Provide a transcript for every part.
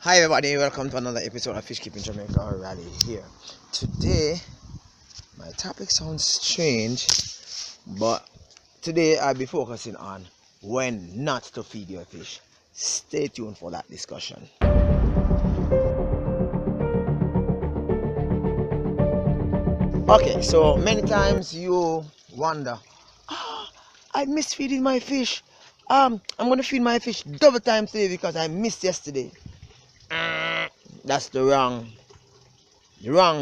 Hi everybody, welcome to another episode of Fish Keeping Jamaica Rally here. Today, my topic sounds strange, but today I'll be focusing on when not to feed your fish. Stay tuned for that discussion. Okay, so many times you wonder, I missed feeding my fish. I'm gonna feed my fish double time today because I missed yesterday. That's the wrong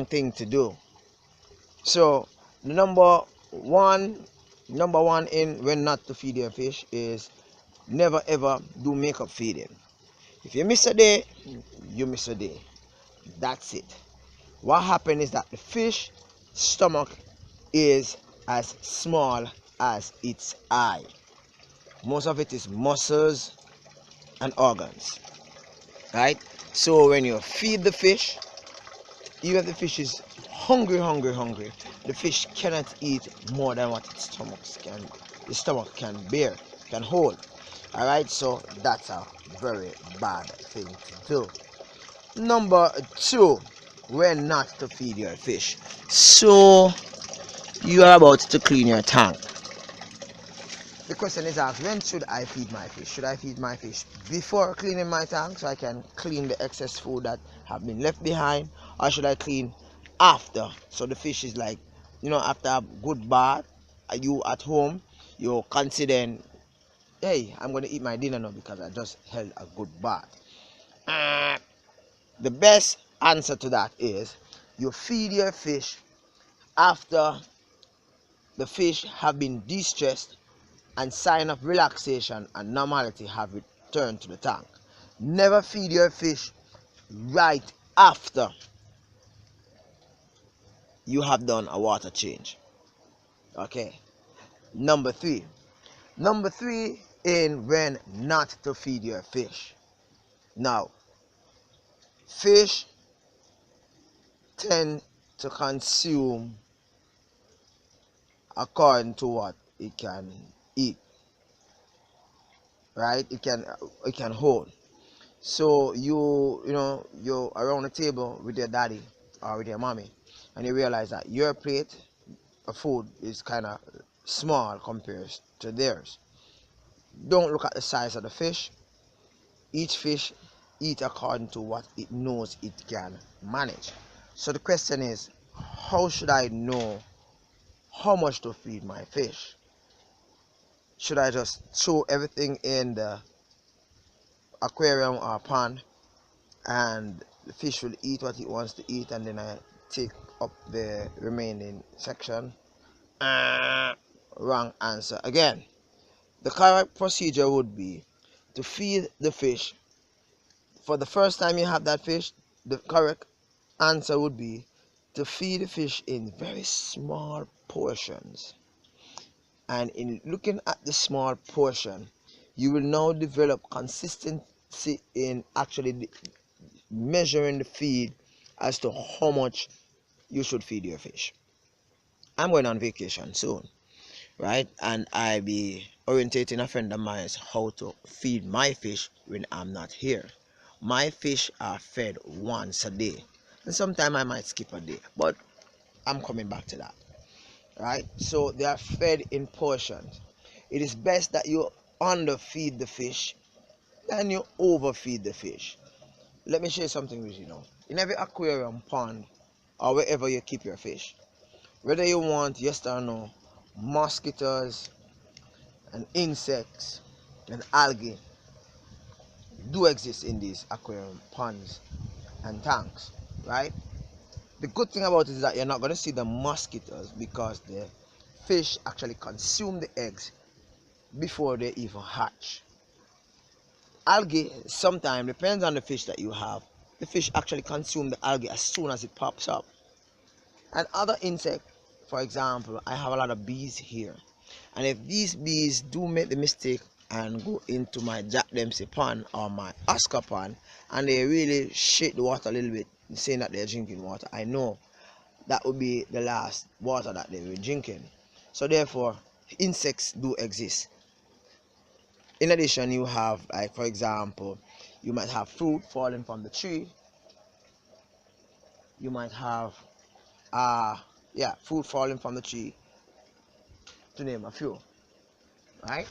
thing to do. So the number one in when not to feed your fish is never ever do makeup feeding. If you miss a day, you miss a day. That's it. What happened is that the fish stomach is as small as its eye. Most of it is muscles and organs, right? So when you feed the fish, even if the fish is hungry, the fish cannot eat more than what its stomach can bear, can hold. All right, so that's a very bad thing to do. Number two, when not to feed your fish. So you are about to clean your tank. The question is asked, when should I feed my fish? Should I feed my fish before cleaning my tank so I can clean the excess food that have been left behind, or should I clean after? So the fish is like, after a good bath, you at home, you're considering, hey, I'm going to eat my dinner now because I just held a good bath. The best answer to that is you feed your fish after the fish have been de-stressed and sign of relaxation and normality have returned to the tank. Never feed your fish right after you have done a water change. Okay. Number three in when not to feed your fish. Now, fish tend to consume according to what it can eat, right? It can hold. So you're around the table with your daddy or with your mommy, and you realize that your plate of food is kind of small compared to theirs. Don't look at the size of the fish. Each fish eats according to what it knows it can manage. So the question is, how should I know how much to feed my fish? Should I just throw everything in the aquarium or pond and the fish will eat what it wants to eat, and then I take up the remaining section? Wrong answer again. The correct procedure would be to feed the fish. For the first time you have that fish, the correct answer would be to feed the fish in very small portions. And in looking at the small portion, you will now develop consistency in actually measuring the feed as to how much you should feed your fish. I'm going on vacation soon, right? And I be orientating a friend of mine how to feed my fish when I'm not here. My fish are fed once a day, and sometimes I might skip a day, but I'm coming back to that, right? So they are fed in portions. It is best that you underfeed the fish than you overfeed the fish. Let me share something with you now. In every aquarium, pond, or wherever you keep your fish, whether you want yes or no, mosquitoes and insects and algae do exist in these aquarium ponds and tanks, right? The good thing about it is that you're not going to see the mosquitoes because the fish actually consume the eggs before they even hatch. Algae sometimes depends on the fish that you have. The fish actually consume the algae as soon as it pops up. And other insects, for example, I have a lot of bees here, and if these bees do make the mistake and go into my Jack Dempsey pond or my Oscar pond and they really shake the water a little bit saying that they're drinking water, I know that would be the last water that they were drinking. So therefore insects do exist. In addition, you have, like, for example, You might have fruit falling from the tree. You might have fruit falling from the tree, to name a few, right?